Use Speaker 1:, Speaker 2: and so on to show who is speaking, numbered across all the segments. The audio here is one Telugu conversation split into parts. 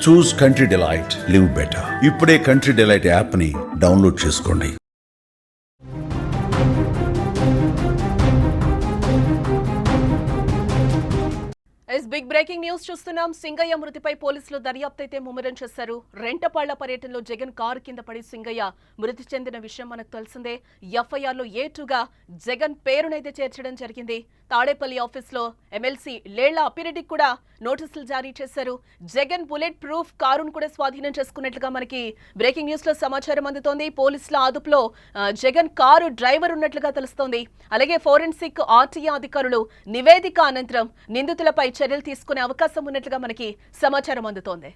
Speaker 1: చూస్ కంట్రీ డిలైట్, లివ్ బెటర్. ఇప్పుడే కంట్రీ డిలైట్ యాప్ ని డౌన్లోడ్ చేసుకోండి.
Speaker 2: బిగ్ బ్రేకింగ్ న్యూస్ చూస్తున్నాం. సింగయ్య మృతిపై పోలీసులు దర్యాప్తు అయితే ముమ్మరం చేశారు. రెంటపాళ్ల పర్యటనలో జగన్ కారు కింద పడి సింగయ్య మృతి చెందిన విషయం మనకు తెలిసిందే. ఎఫ్ఐఆర్లో A2గా జగన్ పేరునైతే చేర్చడం జరిగింది. తాడేపల్లి ఆఫీస్లో ఎమ్మెల్సీ లేళ్ల అప్పిరెడ్డికి కూడా నోటీసులు జారీ చేశారు. జగన్ బుల్లెట్ ప్రూఫ్ కారును కూడా స్వాధీనం చేసుకున్నట్లుగా మనకి బ్రేకింగ్ న్యూస్ లో సమాచారం అందుతోంది. పోలీసుల అదుపులో జగన్ కారు డ్రైవర్ ఉన్నట్లుగా తెలుస్తోంది. అలాగే ఫోరెన్సిక్ ఆర్టీఏ అధికారులు నివేదిక అనంతరం నిందితులపై చర్యలు తీసుకునే అవకాశం ఉన్నట్లుగా మనకి సమాచారం అందుతోంది.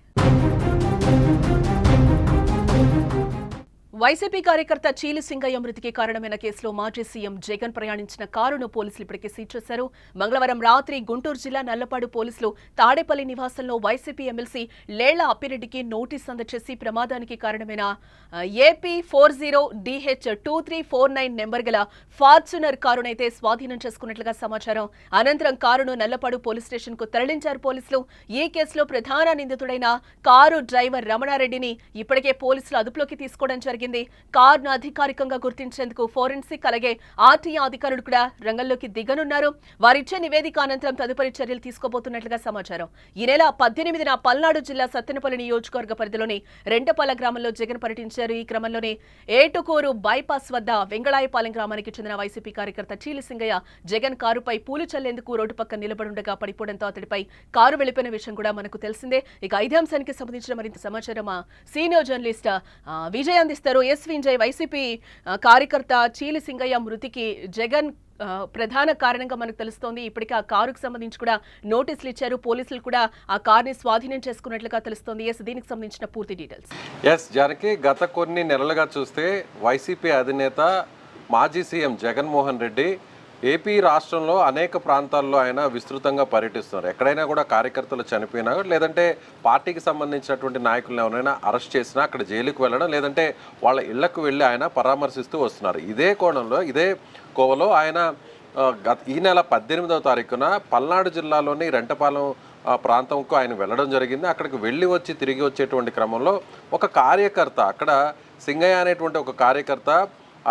Speaker 2: వైసీపీ కార్యకర్త చీలి సింగయ్య మృతికి కారణమైన కేసులో మాజీ సీఎం జగన్ ప్రయాణించిన కారును పోలీసులు ఇప్పటికే సీజ్ చేశారు. మంగళవారం రాత్రి గుంటూరు జిల్లా నల్లపాడు పోలీసులు తాడేపల్లి నివాసంలో వైసీపీ ఎమ్మెల్సీ లేళ్ల అప్పిరెడ్డికి నోటీస్ అందజేసి ప్రమాదానికి కారణమైన AP40DH2349 నెంబర్ గల ఫార్చునర్ కారునైతే స్వాధీనం చేసుకున్నట్లుగా సమాచారం. అనంతరం కారును నల్లపాడు పోలీస్ స్టేషన్ కు తరలించారు పోలీసులు. ఈ కేసులో ప్రధాన నిందితుడైన కారు డ్రైవర్ రమణారెడ్డిని ఇప్పటికే పోలీసులు అదుపులోకి తీసుకోవడం జరిగింది. కారును అధికారికంగా గుర్తించేందుకు ఫోరెన్సిక్ అలాగే ఆర్టీఏ అధికారులు కూడా రంగంలోకి దిగనున్నారు. వారిచ్చే నివేదిక అనంతరం తదుపరి చర్యలు తీసుకోబోతున్నట్లుగా సమాచారం. ఈ నెల 18న పల్నాడు జిల్లా సత్తెనపల్లి నియోజకవర్గ పరిధిలోని రెంటపాల గ్రామంలో జగన్ పర్యటించారు. ఈ క్రమంలోనే ఏటుకూరు బైపాస్ వద్ద వెంగళాయపాలెం గ్రామానికి చెందిన వైసీపీ కార్యకర్త చీలి సింగయ్య జగన్ కారుపై పూలు చల్లేందుకు రోడ్డు పక్కన నిలబడుండగా పడిపోవడంతో అతడిపై కారు వెళ్లిపోయిన విషయం కూడా మనకు తెలిసిందే. ఇక ఇదే అంశానికి సంబంధించిన మరింత సమాచారం సీనియర్ జర్నలిస్ట్ విజయ్ అందిస్తారు. ఎస్ విజయ్, వైసీపీ కార్యకర్త చీలి సింగయ్య మృతికి జగన్ ప్రధాన కారణంగా మనకు తెలుస్తోంది. ఇప్పటికే ఆ కారుకు సంబంధించి కూడా నోటీసులు ఇచ్చారు. పోలీసులు కూడా ఆ కార్ని స్వాధీనం చేసుకున్నట్లుగా తెలుస్తోంది. ఎస్, దీనికి సంబంధించిన పూర్తి డీటెయిల్స్.
Speaker 3: ఎస్ జానకి, గత కొన్ని నెలలుగా చూస్తే వైసీపీ అధినేత మాజీ సీఎం జగన్మోహన్ రెడ్డి ఏపీ రాష్ట్రంలో అనేక ప్రాంతాల్లో ఆయన విస్తృతంగా పర్యటిస్తున్నారు. ఎక్కడైనా కూడా కార్యకర్తలు చనిపోయినా లేదంటే పార్టీకి సంబంధించినటువంటి నాయకులను ఎవరైనా అరెస్ట్ చేసినా అక్కడ జైలుకు వెళ్ళడం లేదంటే వాళ్ళ ఇళ్లకు వెళ్ళి ఆయన పరామర్శిస్తూ వస్తున్నారు. ఇదే కోణంలో ఇదే కోవలో ఆయన ఈ నెల 18వ తారీఖున పల్నాడు జిల్లాలోని రెంటపాలెం ప్రాంతంకు ఆయన వెళ్ళడం జరిగింది. అక్కడికి వెళ్ళి వచ్చి తిరిగి వచ్చేటువంటి క్రమంలో ఒక కార్యకర్త, అక్కడ సింగయ్య అనేటువంటి ఒక కార్యకర్త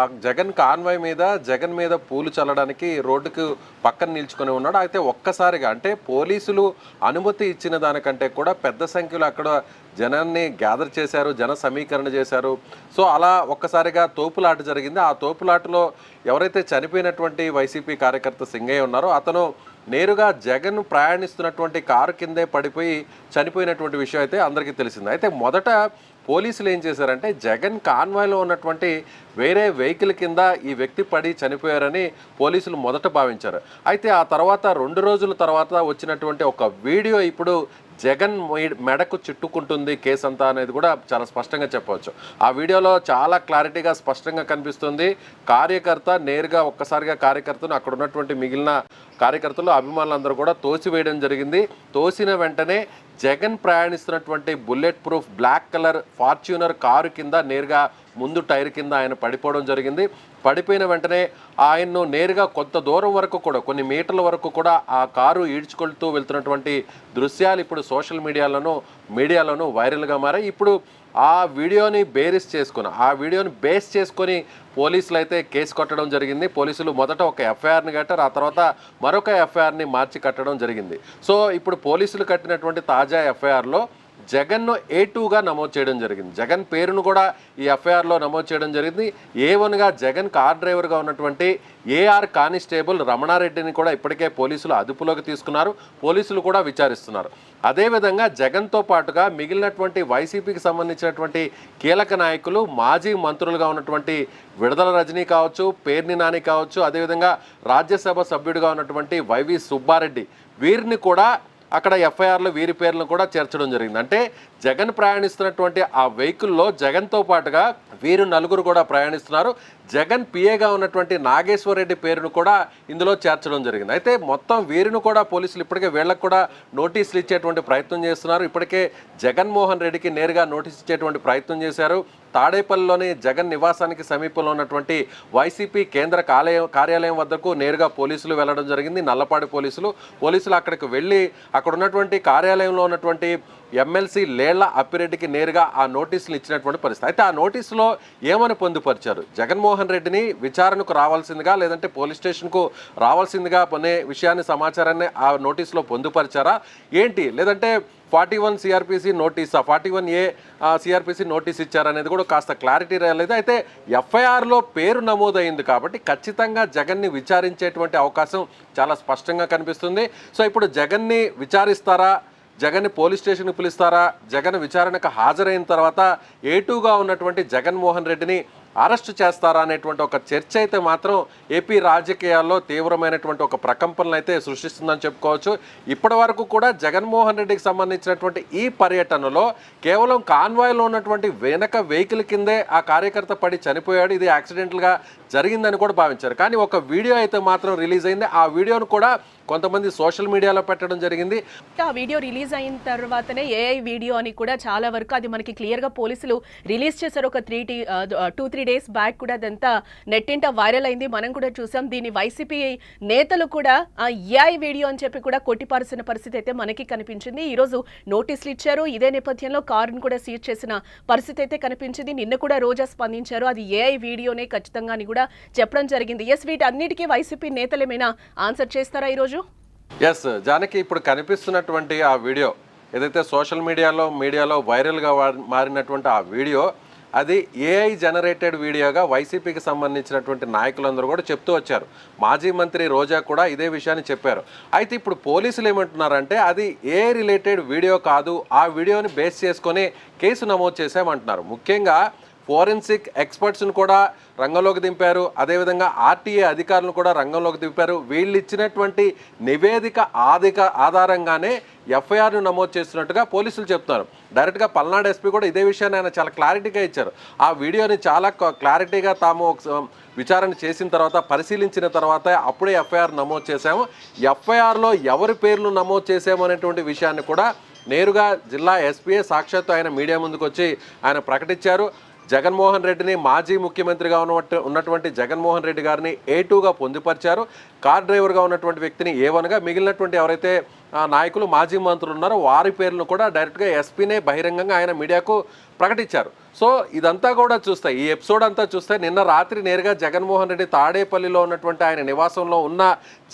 Speaker 3: ఆ జగన్ కాన్వాయ్ మీద జగన్ మీద పూలు చల్లడానికి రోడ్డుకు పక్కన నిల్చుకొని ఉన్నాడు. అయితే ఒక్కసారిగా, అంటే పోలీసులు అనుమతి ఇచ్చిన దానికంటే కూడా పెద్ద సంఖ్యలో అక్కడ జనాన్ని గ్యాదర్ చేశారు, జన సమీకరణ చేశారు. సో అలా ఒక్కసారిగా తోపులాట జరిగింది. ఆ తోపులాటలో ఎవరైతే చనిపోయినటువంటి వైసీపీ కార్యకర్త సింగయ్య ఉన్నారో అతను నేరుగా జగన్ ప్రయాణిస్తున్నటువంటి కారు కిందే పడిపోయి చనిపోయినటువంటి విషయం అయితే అందరికీ తెలిసింది. అయితే మొదట పోలీసులు ఏం చేశారంటే జగన్ కాన్వాయ్లో ఉన్నటువంటి వేరే వెహికల్ కింద ఈ వ్యక్తి పడి చనిపోయారని పోలీసులు మొదట భావించారు. అయితే ఆ తర్వాత 2 రోజుల తర్వాత వచ్చినటువంటి ఒక వీడియో ఇప్పుడు జగన్ మెడకు చుట్టుకుంటుంది కేసు అంతా అనేది కూడా చాలా స్పష్టంగా చెప్పవచ్చు. ఆ వీడియోలో చాలా క్లారిటీగా స్పష్టంగా కనిపిస్తుంది. కార్యకర్త నేరుగా ఒక్కసారిగా కార్యకర్తను అక్కడ ఉన్నటువంటి మిగిలిన కార్యకర్తలు అభిమానులందరూ కూడా తోసివేయడం జరిగింది. తోసిన వెంటనే జగన్ ప్రయాణిస్తున్నటువంటి bullet proof black colour Fortuner car కింద నేరుగా ముందు టైర్ కింద ఆయన పడిపోవడం జరిగింది. పడిపోయిన వెంటనే ఆయన్ను నేరుగా కొంత దూరం వరకు కూడా, కొన్ని మీటర్ల వరకు కూడా ఆ కారు ఈడ్చుకెళ్తూ వెళ్తున్నటువంటి దృశ్యాలు ఇప్పుడు సోషల్ మీడియాలోనూ వైరల్గా మారాయి. ఇప్పుడు ఆ వీడియోని బేస్ చేసుకొని పోలీసులు అయితే కేసు కట్టడం జరిగింది. పోలీసులు మొదట ఒక ఎఫ్ఐఆర్ని కట్టారు, ఆ తర్వాత మరొక ఎఫ్ఐఆర్ని మార్చి కట్టడం జరిగింది. సో ఇప్పుడు పోలీసులు కట్టినటువంటి తాజా ఎఫ్ఐఆర్లో జగన్ను A2గా నమోదు చేయడం జరిగింది. జగన్ పేరును కూడా ఈ ఎఫ్ఐఆర్లో నమోదు చేయడం జరిగింది. A1గా జగన్ కార్ డ్రైవర్గా ఉన్నటువంటి AR కానిస్టేబుల్ రమణారెడ్డిని కూడా ఇప్పటికే పోలీసులు అదుపులోకి తీసుకున్నారు. పోలీసులు కూడా విచారిస్తున్నారు. అదేవిధంగా జగన్తో పాటుగా మిగిలినటువంటి వైసీపీకి సంబంధించినటువంటి కీలక నాయకులు, మాజీ మంత్రులుగా ఉన్నటువంటి విడదల రజనీ కావచ్చు, పేర్ని నాని కావచ్చు, అదేవిధంగా రాజ్యసభ సభ్యుడిగా ఉన్నటువంటి వైవి సుబ్బారెడ్డి, వీరిని కూడా అక్కడ ఎఫ్ఐఆర్లో వీరి పేర్లను కూడా చేర్చడం జరిగింది. అంటే జగన్ ప్రయాణిస్తున్నటువంటి ఆ వెహికల్లో జగన్తో పాటుగా వీరు నలుగురు కూడా ప్రయాణిస్తున్నారు. జగన్ పిఏగా ఉన్నటువంటి నాగేశ్వర రెడ్డి పేరును కూడా ఇందులో చేర్చడం జరిగింది. అయితే మొత్తం వీరిని కూడా పోలీసులు ఇప్పటికే వీళ్ళకు కూడా నోటీసులు ఇచ్చేటువంటి ప్రయత్నం చేస్తున్నారు. ఇప్పటికే జగన్మోహన్ రెడ్డికి నేరుగా నోటీస్ ఇచ్చేటువంటి ప్రయత్నం చేశారు. తాడేపల్లిలోని జగన్ నివాసానికి సమీపంలో ఉన్నటువంటి వైసీపీ కేంద్ర కార్యాలయం వద్దకు నేరుగా పోలీసులు వెళ్ళడం జరిగింది. నల్లపాడు పోలీసులు అక్కడికి వెళ్ళి అక్కడ ఉన్నటువంటి కార్యాలయంలో ఉన్నటువంటి ఎమ్మెల్సీ లేళ్ల అప్పిరెడ్డికి నేరుగా ఆ నోటీసులు ఇచ్చినటువంటి పరిస్థితి. అయితే ఆ నోటీసులో ఏమని పొందుపరిచారు? జగన్మోహన్ రెడ్డిని విచారణకు రావాల్సిందిగా లేదంటే పోలీస్ స్టేషన్కు రావాల్సిందిగా అనే విషయాన్ని సమాచారాన్ని ఆ నోటీసులో పొందుపరిచారా ఏంటి? లేదంటే 41 సిఆర్పిసి నోటీసా, 41A సిఆర్పిసి నోటీస్ ఇచ్చారనేది కూడా కాస్త క్లారిటీ రాలేదు. అయితే ఎఫ్ఐఆర్లో పేరు నమోదైంది కాబట్టి ఖచ్చితంగా జగన్ని విచారించేటువంటి అవకాశం చాలా స్పష్టంగా కనిపిస్తుంది. సో ఇప్పుడు జగన్ని విచారిస్తారా, జగన్ని పోలీస్ స్టేషన్కి పిలుస్తారా, జగన్ విచారణకు హాజరైన తర్వాత A2గా ఉన్నటువంటి జగన్మోహన్ రెడ్డిని అరెస్టు చేస్తారా అనేటువంటి ఒక చర్చ అయితే మాత్రం ఏపీ రాజకీయాల్లో తీవ్రమైనటువంటి ఒక ప్రకంపనలు అయితే సృష్టిస్తుందని చెప్పుకోవచ్చు. ఇప్పటి వరకు కూడా జగన్మోహన్ రెడ్డికి సంబంధించినటువంటి ఈ పర్యటనలో కేవలం కాన్వాయ్లో ఉన్నటువంటి వెనక వెహికల్ కిందే ఆ కార్యకర్త పడి చనిపోయాడు, ఇది యాక్సిడెంటల్గా జరిగిందని కూడా భావించారు. కానీ ఒక వీడియో అయితే మాత్రం రిలీజ్ అయింది. ఆ వీడియోను కూడా కొంతమంది సోషల్ మీడియాలో పెట్టడం జరిగింది.
Speaker 2: ఆ వీడియో రిలీజ్ అయిన తర్వాతనే ఏఐ వీడియో అని కూడా చాలా వరకు అది మనకి క్లియర్గా పోలీసులు రిలీజ్ చేశారు. ఒక 2-3 డేస్ బ్యాక్ కూడా అదంతా నెట్టింట వైరల్ అయింది, మనం కూడా చూసాం. దీని వైసీపీ నేతలు కూడా ఆ ఏఐ వీడియో అని చెప్పి కూడా కొట్టిపాల్సిన పరిస్థితి అయితే మనకి కనిపించింది. ఈరోజు నోటీసులు ఇచ్చారు. ఇదే నేపథ్యంలో కారును కూడా సీజ్ చేసిన పరిస్థితి అయితే కనిపించింది. నిన్న కూడా రోజా స్పందించారు, అది ఏఐ వీడియోనే ఖచ్చితంగా అని కూడా చెప్పడం జరిగింది. ఎస్, వీటన్నిటికీ వైసీపీ నేతలు ఏమైనా ఆన్సర్ చేస్తారా ఈరోజు?
Speaker 3: ఎస్ జానకి, ఇప్పుడు కనిపిస్తున్నటువంటి ఆ వీడియో ఏదైతే సోషల్ మీడియాలో వైరల్గా మారినటువంటి ఆ వీడియో, అది ఏఐ జనరేటెడ్ వీడియోగా వైసీపీకి సంబంధించినటువంటి నాయకులందరూ కూడా చెప్తూ వచ్చారు. మాజీ మంత్రి రోజా కూడా ఇదే విషయాన్ని చెప్పారు. అయితే ఇప్పుడు పోలీసులు ఏమంటున్నారంటే అది ఏఐ రిలేటెడ్ వీడియో కాదు, ఆ వీడియోని బేస్ చేసుకొని కేసు నమోదు చేశామంటున్నారు. ముఖ్యంగా ఫోరెన్సిక్ ఎక్స్పర్ట్స్ను కూడా రంగంలోకి దింపారు, అదేవిధంగా ఆర్టీఏ అధికారులను కూడా రంగంలోకి దింపారు. వీళ్ళు ఇచ్చినటువంటి నివేదిక ఆధారంగానే ఎఫ్ఐఆర్ను నమోదు చేస్తున్నట్టుగా పోలీసులు చెప్తున్నారు. డైరెక్ట్గా పల్నాడు ఎస్పీ కూడా ఇదే విషయాన్ని ఆయన చాలా క్లారిటీగా ఇచ్చారు. ఆ వీడియోని చాలా క్లారిటీగా తాము విచారణ చేసిన తర్వాత పరిశీలించిన తర్వాత అప్పుడే ఎఫ్ఐఆర్ నమోదు చేశాము, ఎఫ్ఐఆర్లో ఎవరి పేర్లు నమోదు చేసాము అనేటువంటి విషయాన్ని కూడా నేరుగా జిల్లా ఎస్పీఏ సాక్షాత్తు ఆయన మీడియా ముందుకు వచ్చి ఆయన ప్రకటించారు. జగన్మోహన్ రెడ్డిని మాజీ ముఖ్యమంత్రిగా ఉన్నటువంటి జగన్మోహన్ రెడ్డి గారిని A2గా పొందుపరిచారు. కార్ డ్రైవర్గా ఉన్నటువంటి వ్యక్తిని A1గా, మిగిలినటువంటి ఎవరైతే నాయకులు మాజీ మంత్రులు ఉన్నారో వారి పేర్లను కూడా డైరెక్ట్గా ఎస్పీనే బహిరంగంగా ఆయన మీడియాకు ప్రకటించారు. సో ఇదంతా కూడా చూస్తే, ఈ ఎపిసోడ్ అంతా చూస్తే నిన్న రాత్రి నేరుగా జగన్మోహన్ రెడ్డి తాడేపల్లిలో ఉన్నటువంటి ఆయన నివాసంలో ఉన్న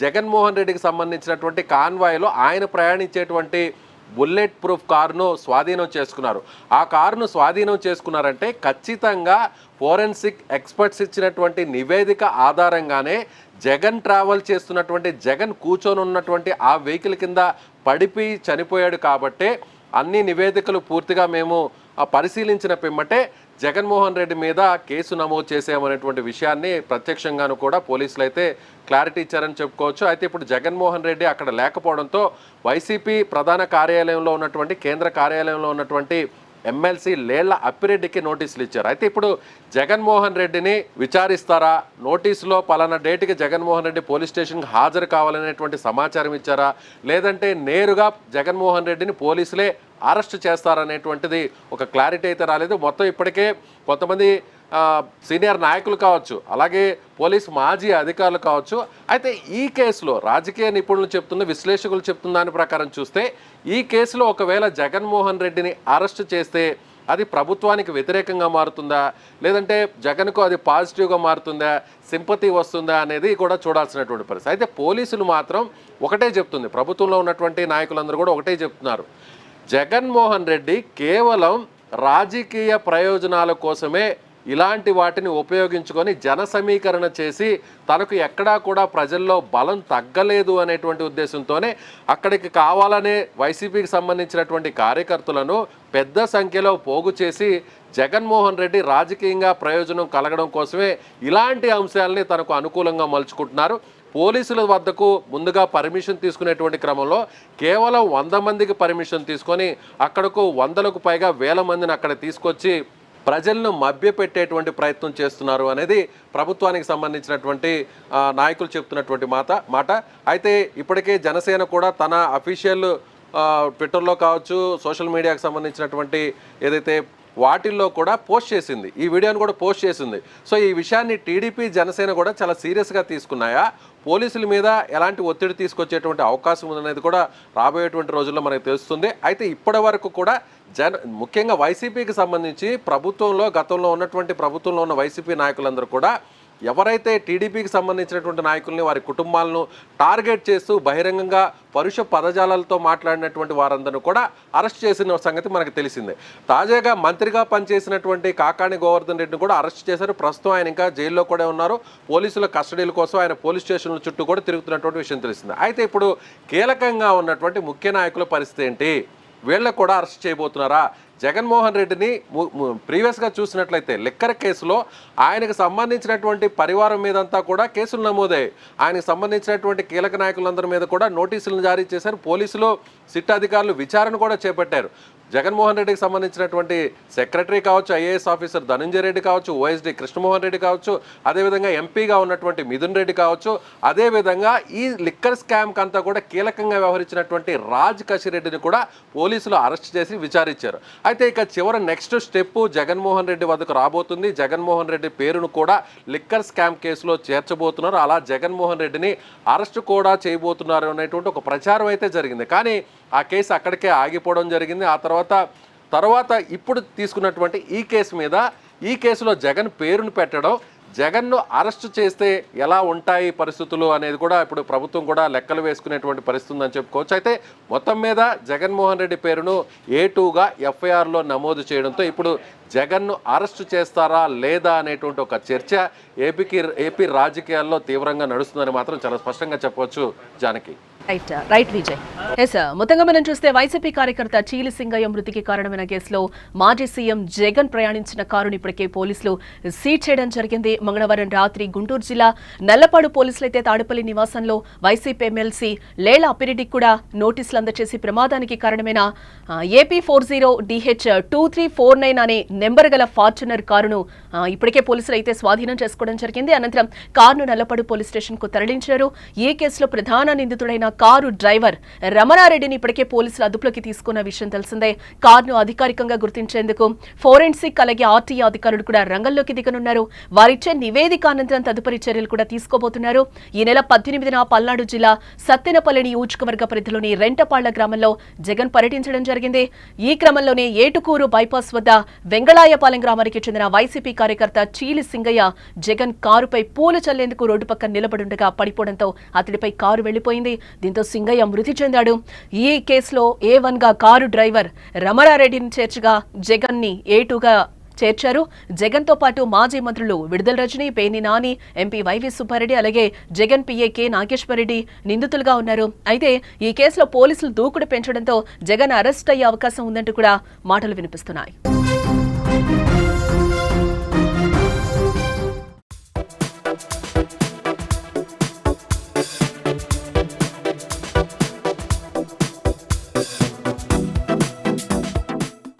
Speaker 3: జగన్మోహన్ రెడ్డికి సంబంధించినటువంటి కాన్వాయ్లో ఆయన ప్రయాణించేటువంటి బుల్లెట్ ప్రూఫ్ కారును స్వాధీనం చేసుకున్నారు. ఆ కారును స్వాధీనం చేసుకున్నారంటే ఖచ్చితంగా ఫోరెన్సిక్ ఎక్స్పర్ట్స్ ఇచ్చినటువంటి నివేదిక ఆధారంగానే జగన్ ట్రావెల్ చేస్తున్నటువంటి, జగన్ కూర్చొని ఉన్నటువంటి ఆ వెహికల్ కింద పడిపోయి చనిపోయాడు. కాబట్టే అన్ని నివేదికలు పూర్తిగా మేము పరిశీలించిన పిమ్మటే జగన్మోహన్ రెడ్డి మీద కేసు నమోదు చేసామనేటువంటి విషయాన్ని ప్రత్యక్షంగాను కూడా పోలీసులు అయితే క్లారిటీ ఇచ్చారని చెప్పుకోవచ్చు. అయితే ఇప్పుడు జగన్మోహన్ రెడ్డి అక్కడ లేకపోవడంతో వైసీపీ ప్రధాన కార్యాలయంలో ఉన్నటువంటి, కేంద్ర కార్యాలయంలో ఉన్నటువంటి ఎమ్మెల్సీ లేళ్ల అప్పిరెడ్డికి నోటీసులు ఇచ్చారు. అయితే ఇప్పుడు జగన్మోహన్ రెడ్డిని విచారిస్తారా, నోటీసులో పలానా డేట్కి జగన్మోహన్ రెడ్డి పోలీస్ స్టేషన్కి హాజరు కావాలనేటువంటి సమాచారం ఇచ్చారా, లేదంటే నేరుగా జగన్మోహన్ రెడ్డిని పోలీసులే అరెస్ట్ చేస్తారనేటువంటిది ఒక క్లారిటీ అయితే రాలేదు. మొత్తం ఇప్పటికే కొంతమంది సీనియర్ నాయకులు కావచ్చు, అలాగే పోలీస్ మాజీ అధికారులు కావచ్చు. అయితే ఈ కేసులో రాజకీయ నిపుణులు చెప్తున్న, విశ్లేషకులు చెప్తున్న దాని ప్రకారం చూస్తే ఈ కేసులో ఒకవేళ జగన్మోహన్ రెడ్డిని అరెస్ట్ చేస్తే అది ప్రభుత్వానికి వ్యతిరేకంగా మారుతుందా, లేదంటే జగన్కు అది పాజిటివ్గా మారుతుందా, సింపతి వస్తుందా అనేది కూడా చూడాల్సినటువంటి పరిస్థితి. అయితే పోలీసులు మాత్రం ఒకటే చెప్తుంది, ప్రభుత్వంలో ఉన్నటువంటి నాయకులందరూ కూడా ఒకటే చెప్తున్నారు, జగన్మోహన్ రెడ్డి కేవలం రాజకీయ ప్రయోజనాల కోసమే ఇలాంటి వాటిని ఉపయోగించుకొని జన సమీకరణ చేసి తనకు ఎక్కడా కూడా ప్రజల్లో బలం తగ్గలేదు అనేటువంటి ఉద్దేశంతోనే అక్కడికి కావాలనే వైసీపీకి సంబంధించినటువంటి కార్యకర్తలను పెద్ద సంఖ్యలో పోగు చేసి జగన్మోహన్ రెడ్డి రాజకీయంగా ప్రయోజనం కలగడం కోసమే ఇలాంటి అంశాలని తనకు అనుకూలంగా మలుచుకుంటున్నారు. పోలీసుల వద్దకు ముందుగా పర్మిషన్ తీసుకునేటువంటి క్రమంలో కేవలం 100 మందికి పర్మిషన్ తీసుకొని అక్కడకు 100లకు పైగా 1000 మందిని అక్కడ తీసుకొచ్చి ప్రజలను మభ్యపెట్టేటువంటి ప్రయత్నం చేస్తున్నారు అనేది ప్రభుత్వానికి సంబంధించినటువంటి నాయకులు చెప్తున్నటువంటి మాట. అయితే ఇప్పటికే జనసేన కూడా తన అఫీషియల్ ట్విట్టర్లో కావచ్చు, సోషల్ మీడియాకు సంబంధించినటువంటి ఏదైతే వాటిల్లో కూడా పోస్ట్ చేసింది, ఈ వీడియోని కూడా పోస్ట్ చేసింది. సో ఈ విషయాన్ని టీడీపీ జనసేన కూడా చాలా సీరియస్గా తీసుకున్నాయా, పోలీసుల మీద ఎలాంటి ఒత్తిడి తీసుకొచ్చేటువంటి అవకాశం ఉందనేది కూడా రాబోయేటువంటి రోజుల్లో మనకు తెలుస్తుంది. అయితే ఇప్పటి వరకు కూడా ముఖ్యంగా వైసీపీకి సంబంధించి గతంలో ఉన్నటువంటి ప్రభుత్వంలో ఉన్న వైసీపీ నాయకులందరూ కూడా ఎవరైతే టీడీపీకి సంబంధించినటువంటి నాయకుల్ని వారి కుటుంబాలను టార్గెట్ చేస్తూ బహిరంగంగా పరుష పదజాలాలతో మాట్లాడినటువంటి వారందరూ కూడా అరెస్ట్ చేసిన సంగతి మనకు తెలిసిందే. తాజాగా మంత్రిగా పనిచేసినటువంటి కాకాణి గోవర్ధన్ రెడ్డిని కూడా అరెస్ట్ చేశారు. ప్రస్తుతం ఆయన ఇంకా జైల్లో కూడా ఉన్నారు. పోలీసుల కస్టడీల కోసం ఆయన పోలీస్ స్టేషన్ల చుట్టూ కూడా తిరుగుతున్నటువంటి విషయం తెలిసింది. అయితే ఇప్పుడు కీలకంగా ఉన్నటువంటి ముఖ్య నాయకుల పరిస్థితి ఏంటి, వీళ్ళకు కూడా అరెస్ట్ చేయబోతున్నారా? జగన్మోహన్ రెడ్డిని ప్రీవియస్గా చూసినట్లయితే లిక్కర్ కేసులో ఆయనకు సంబంధించినటువంటి పరివారం మీదంతా కూడా కేసులు నమోదయ్యాయి. ఆయనకు సంబంధించినటువంటి కీలక నాయకులందరి మీద కూడా నోటీసులను జారీ చేశారు. పోలీసులు సిట్ అధికారులు విచారణ కూడా చేపట్టారు. జగన్మోహన్ రెడ్డికి సంబంధించినటువంటి సెక్రటరీ కావచ్చు, ఐఏఎస్ ఆఫీసర్ ధనంజయ రెడ్డి కావచ్చు, ఓఎస్డీ కృష్ణమోహన్ రెడ్డి కావచ్చు, అదేవిధంగా ఎంపీగా ఉన్నటువంటి మిథున్ రెడ్డి కావచ్చు, అదేవిధంగా ఈ లిక్కర్ స్కామ్కి అంతా కూడా కీలకంగా వ్యవహరించినటువంటి రాజ్ కషిరెడ్డిని కూడా పోలీసులు అరెస్ట్ చేసి విచారించారు. అయితే ఇక చివరి నెక్స్ట్ స్టెప్ జగన్మోహన్ రెడ్డి వద్దకు రాబోతుంది. జగన్మోహన్ రెడ్డి పేరును కూడా లిక్కర్ స్కామ్ కేసులో చేర్చబోతున్నారు. అలా జగన్మోహన్ రెడ్డిని అరెస్ట్ కూడా చేయబోతున్నారు అనేటువంటి ఒక ప్రచారం అయితే జరిగింది. కానీ ఆ కేసు అక్కడికే ఆగిపోవడం జరిగింది. ఆ తర్వాత ఇప్పుడు తీసుకున్నటువంటి ఈ కేసులో జగన్ పేరును పెట్టడం, జగన్ను అరెస్టు చేస్తే ఎలా ఉంటాయి పరిస్థితులు అనేది కూడా ఇప్పుడు ప్రభుత్వం కూడా లెక్కలు వేసుకునేటువంటి పరిస్థితి ఉందని చెప్పుకోవచ్చు. అయితే మొత్తం మీద జగన్మోహన్ రెడ్డి పేరును A2గా FIRలో నమోదు చేయడంతో ఇప్పుడు జగన్ను అరెస్టు చేస్తారా లేదా అనేటువంటి ఒక చర్చ ఏపీ రాజకీయాల్లో తీవ్రంగా నడుస్తుందని మాత్రం చాలా స్పష్టంగా చెప్పవచ్చు. జానకి
Speaker 2: రైట్ విజయ్. మొత్తంగా మనం చూస్తే వైసీపీ కార్యకర్త చీలి సింగయ్య మృతికి కారణమైన కేసులో మాజీ సీఎం జగన్ ప్రయాణించిన కారును ఇప్పటికే పోలీసులు సీజ్ చేయడం జరిగింది. మంగళవారం రాత్రి గుంటూరు జిల్లా నల్లపాడు పోలీసులు అయితే తాడేపల్లి నివాసంలో వైసీపీ ఎమ్మెల్సీ లేళ్ల అప్పిరెడ్డికి కూడా నోటీసులు అందజేసి ప్రమాదానికి కారణమైన AP40DH2349 అనే నెంబర్ గల ఫార్చునర్ కారును ఇప్పటికే పోలీసులు అయితే స్వాధీనం చేసుకోవడం జరిగింది. అనంతరం కారును నల్లపాడు పోలీస్ స్టేషన్ కు తరలించారు. ఈ కేసులో ప్రధాన నిందితుడైన కారు డ్రైవర్ రమణారెడ్డిని ఇప్పటికే పోలీసులు అదుపులోకి తీసుకున్న విషయం తెలిసిందే. కారును అధికారికంగా గుర్తించేందుకు ఫోరెన్సిక్ అలాగే ఆర్టీఏ అధికారులు కూడా రంగంలోకి దిగనున్నారు. వారిచ్చే నివేదిక అనంతరం తదుపరి చర్యలు కూడా తీసుకోబోతున్నారు. ఈ నెల 18న పల్నాడు జిల్లా సత్తెనపల్లి నియోజకవర్గ పరిధిలోని రెంటపాళ్ల గ్రామంలో జగన్ పర్యటించడం జరిగింది. ఈ క్రమంలోనే ఏటుకూరు బైపాస్ వద్ద వెంగళాయపాలెం గ్రామానికి చెందిన వైసీపీ కార్యకర్త చీలి సింగయ్య జగన్ కారుపై పూలు చల్లేందుకు రోడ్డు పక్కన నిలబడుండగా పడిపోవడంతో అతడిపై కారు వెళ్లిపోయింది. దీంతో సింగయ్య మృతి చెందాడు. ఈ కేసులో A1గా కారు డ్రైవర్ రమణారెడ్డిని చేర్చగా జగన్ ని A2గా చేర్చారు. జగన్ తో పాటు మాజీ మంత్రులు విడుదల రజని, పేర్ని నాని, ఎంపీ వైవి సుబ్బారెడ్డి అలాగే జగన్ PA K నాగేశ్వరరెడ్డి నిందితులుగా ఉన్నారు. అయితే ఈ కేసులో పోలీసులు దూకుడు పెంచడంతో జగన్ అరెస్ట్ అయ్యే అవకాశం ఉందంటూ కూడా మాటలు వినిపిస్తున్నాయి.